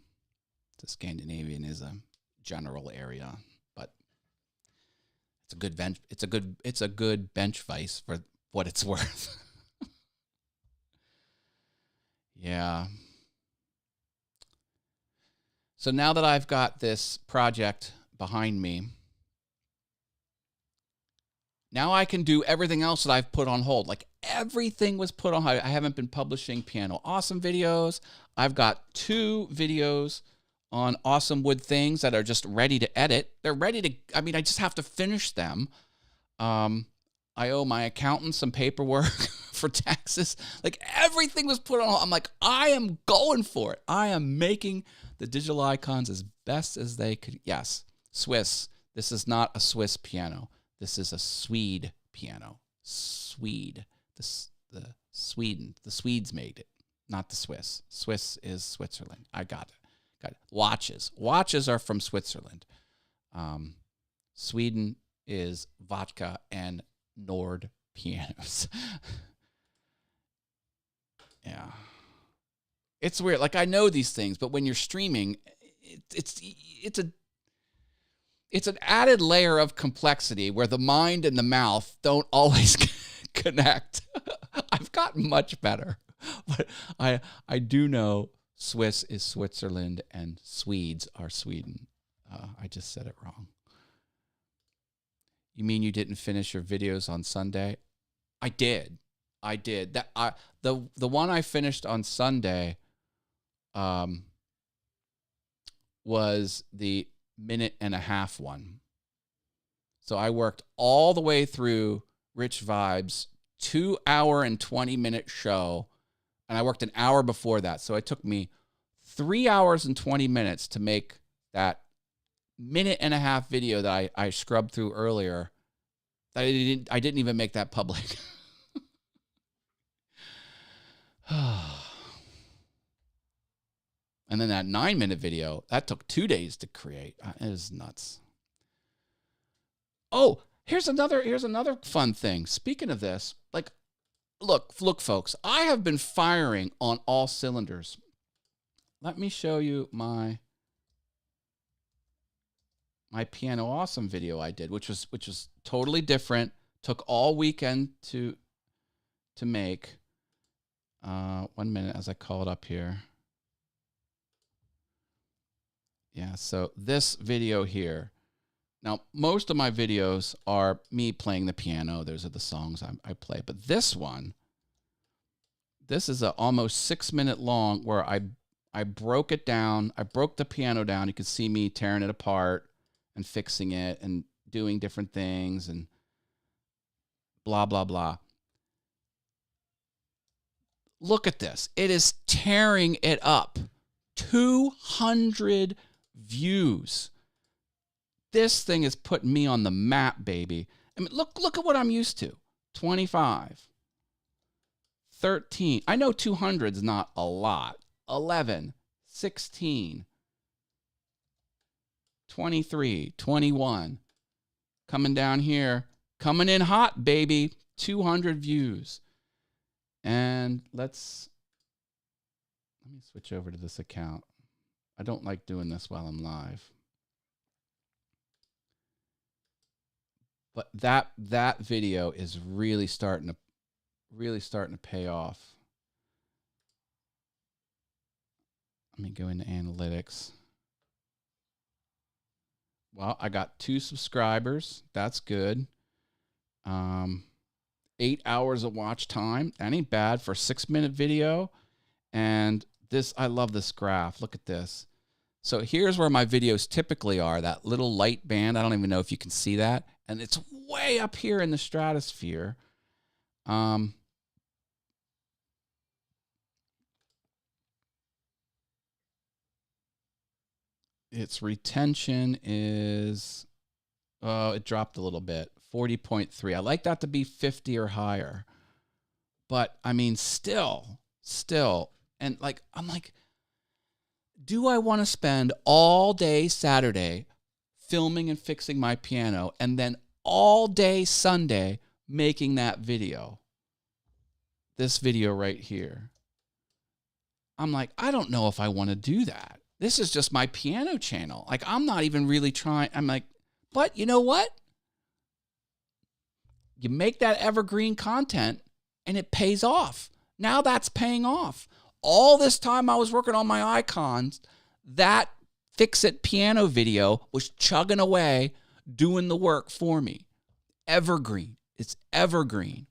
The Scandinavian is a general area, but it's a good bench. It's a good bench vise for what it's worth. Yeah. So now that I've got this project behind me, now I can do everything else that I've put on hold. Like everything was put on hold. I haven't been publishing Piano Awesome videos. I've got 2 videos on Awesome Wood Things that are just ready to edit. They're ready to, I just have to finish them. I owe my accountant some paperwork for taxes. Like everything was put on hold. I'm like, I am going for it. I am making the digital icons as best as they could. Yes, Swiss. This is not a Swiss piano. This is a Swede piano. Swede. The Sweden. The Swedes made it, not the Swiss. Swiss is Switzerland. I got it. Got it. Watches. Watches are from Switzerland. Sweden is vodka and Nord pianos. Yeah. It's weird. Like I know these things, but when you're streaming, it's an added layer of complexity where the mind and the mouth don't always connect. I've gotten much better, but I do know Swiss is Switzerland and Swedes are Sweden. I just said it wrong. You mean you didn't finish your videos on Sunday? I did. That the one I finished on Sunday was the 1.5-minute one. So I worked all the way through Rich Vibes, 2-hour and 20-minute show, and I worked an hour before that. So it took me 3 hours and 20 minutes to make that 1.5-minute video that I scrubbed through earlier. I didn't even make that public. And then that 9-minute video, that took 2 days to create. It is nuts. Oh, here's another fun thing. Speaking of this, like, look, folks, I have been firing on all cylinders. Let me show you my Piano Awesome video I did, which was totally different. Took all weekend to make. 1 minute as I call it up here. Yeah, so this video here. Now, most of my videos are me playing the piano. Those are the songs I play. But this one, this is a almost 6-minute long where I broke it down. I broke the piano down. You can see me tearing it apart and fixing it and doing different things and blah, blah, blah. Look at this. It is tearing it up. 200 views. This thing is putting me on the map, baby. I mean, look at what I'm used to. 25. 13. I know 200 is not a lot. 11. 16. 23. 21. Coming down here. Coming in hot, baby. 200 views. And let me switch over to this account. I don't like doing this while I'm live. But that video is really starting to pay off. Let me go into analytics. Well, I got 2 subscribers. That's good. 8 hours of watch time. That ain't bad for a 6-minute video. And this, I love this graph. Look at this. So here's where my videos typically are, that little light band. I don't even know if you can see that. And it's way up here in the stratosphere. Its retention is, it dropped a little bit, 40.3. I like that to be 50 or higher. But I mean, still, and like, I'm like, do I want to spend all day Saturday filming and fixing my piano and then all day Sunday making that video? This video right here. I'm like, I don't know if I want to do that. This is just my piano channel. Like, I'm not even really trying. I'm like, but you know what? You make that evergreen content and it pays off. Now that's paying off. All this time I was working on my icons, that Fix-It piano video was chugging away, doing the work for me. Evergreen. It's evergreen.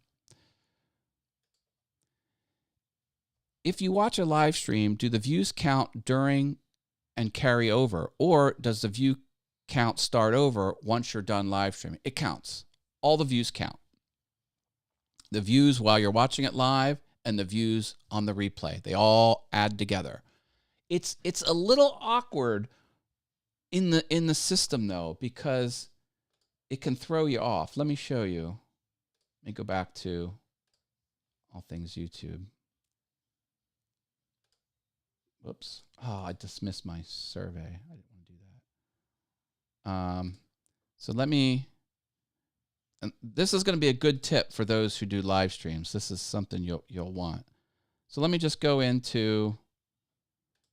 If you watch a live stream, do the views count during and carry over? Or does the view count start over once you're done live streaming? It counts. All the views count. The views while you're watching it live and the views on the replay. They all add together. It's a little awkward in the system though, because it can throw you off. Let me show you. Let me go back to All Things YouTube. Whoops. Oh, I dismissed my survey. I didn't want to do that. So let me, and this is going to be a good tip for those who do live streams. This is something you'll want. So let me just go into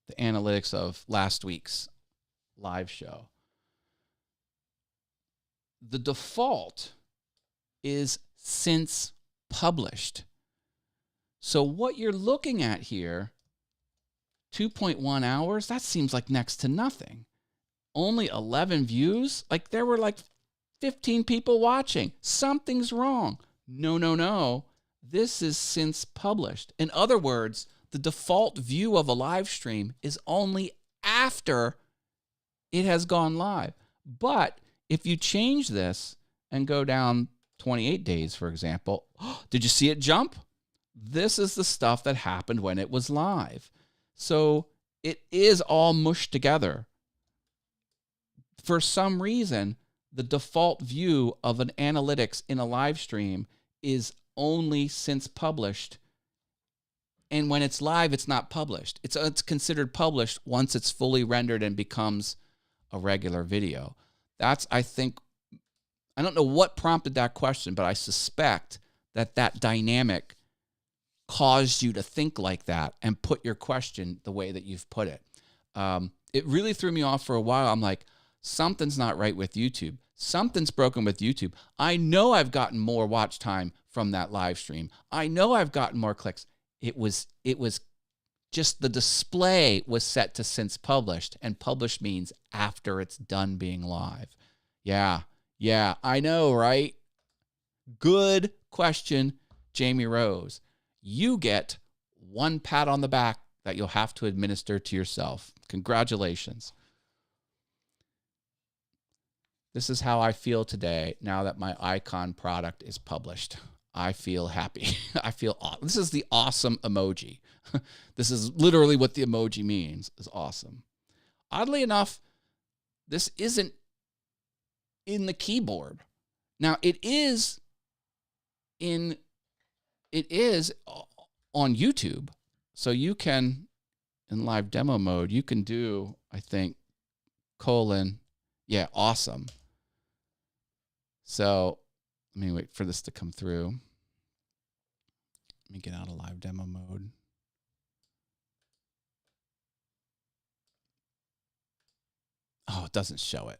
the analytics of last week's live show. The default is since published. So what you're looking at here, 2.1 hours, that seems like next to nothing. Only 11 views? Like there were like 15 people watching. Something's wrong. No. This is since published. In other words, the default view of a live stream is only after it has gone live. But if you change this and go down 28 days, for example, did you see it jump? This is the stuff that happened when it was live. So it is all mushed together. For some reason, the default view of an analytics in a live stream is only since published. And when it's live, it's not published. It's considered published once it's fully rendered and becomes a regular video. That's, I think, I don't know what prompted that question, but I suspect that dynamic caused you to think like that and put your question the way that you've put it. It really threw me off for a while. I'm like, something's not right with YouTube. Something's broken with YouTube. I know I've gotten more watch time from that live stream. I know I've gotten more clicks. It was just the display was set to since published, and published means after it's done being live. Yeah, I know, right? Good question, Jamie Rose. You get one pat on the back that you'll have to administer to yourself. Congratulations. This is how I feel today now that my icon product is published. I feel happy. I feel awesome. This is the awesome emoji. This is literally what the emoji means, is awesome. Oddly enough, this isn't in the keyboard. Now it is on YouTube. So you can, in live demo mode, you can do, I think, awesome. So let me wait for this to come through. Let me get out of live demo mode. Oh, it doesn't show it.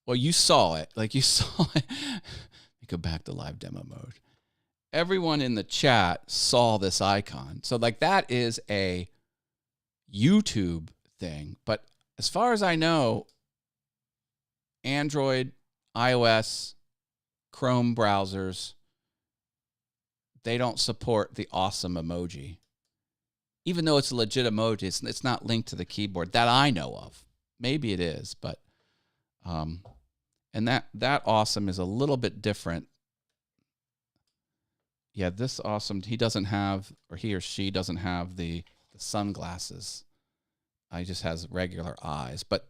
Well, you saw it. Like you saw it. Let me go back to live demo mode. Everyone in the chat saw this icon. So like that is a YouTube thing. But as far as I know, Android, iOS, Chrome browsers, they don't support the awesome emoji. Even though it's a legit emoji, it's not linked to the keyboard that I know of. Maybe it is, but and that awesome is a little bit different. Yeah, this awesome, he doesn't have, or he or she doesn't have the sunglasses. He just has regular eyes. But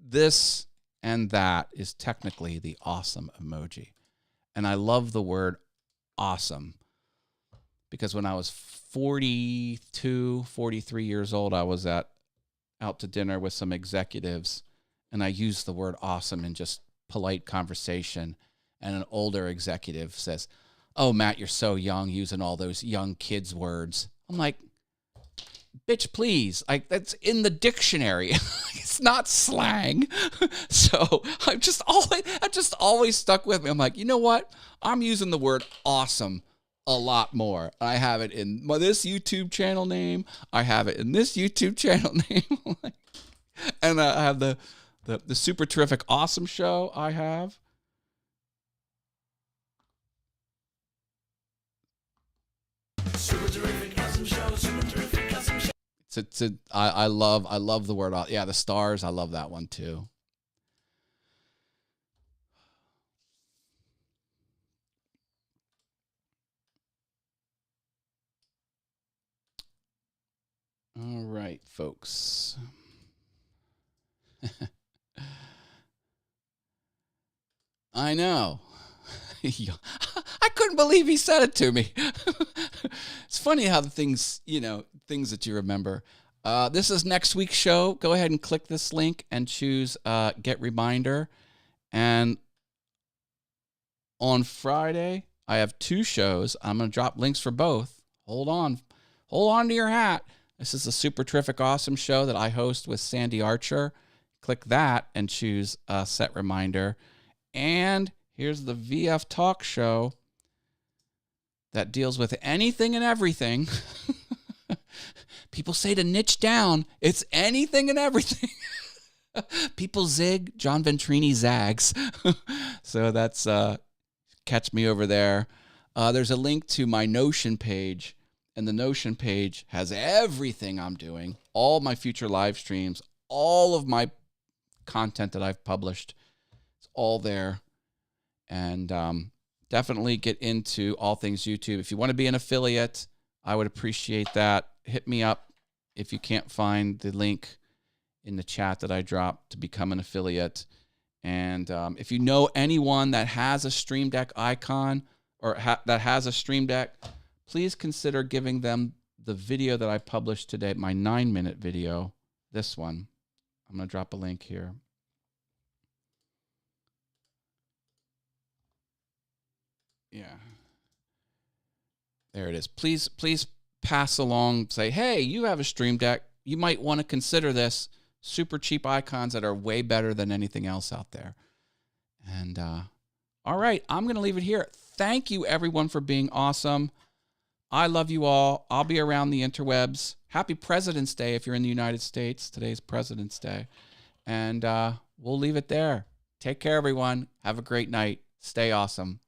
this and that is technically the awesome emoji. And I love the word awesome because when I was 42, 43 years old, I was out to dinner with some executives, and I used the word awesome in just polite conversation. And an older executive says, "Oh, Matt, you're so young using all those young kids' words." I'm like, bitch, please. Like, that's in the dictionary. It's not slang. So that just always stuck with me. I'm like, you know what? I'm using the word awesome a lot more. I have it in this YouTube channel name. I have it in this YouTube channel name. And I have the super terrific awesome show I have. Super terrific awesome show. Super terrific awesome show. I love the word. Yeah, the stars. I love that one too. All right, folks. I know. I couldn't believe he said it to me. It's funny how the things that you remember. This is next week's show. Go ahead and click this link and choose Get Reminder. And on Friday, I have 2 shows. I'm going to drop links for both. Hold on to your hat. This is a super terrific, awesome show that I host with Sandy Archer. Click that and choose Set Reminder. And here's the VF Talk show that deals with anything and everything. People say to niche down. It's anything and everything. People zig, John Ventrini zags. So that's catch me over there. There's a link to my Notion page. And the Notion page has everything I'm doing, all my future live streams, all of my content that I've published. It's all there. And definitely get into all things YouTube. If you want to be an affiliate, I would appreciate that. Hit me up if you can't find the link in the chat that I dropped to become an affiliate. And if you know anyone that has a Stream Deck icon or that has a Stream Deck, please consider giving them the video that I published today, my 9-minute video, this one. I'm going to drop a link here. Yeah. There it is. Please pass along, say, hey, you have a Stream Deck. You might want to consider this. Super cheap icons that are way better than anything else out there. And all right, I'm going to leave it here. Thank you, everyone, for being awesome. I love you all. I'll be around the interwebs. Happy President's Day if you're in the United States. Today's President's Day. And we'll leave it there. Take care, everyone. Have a great night. Stay awesome.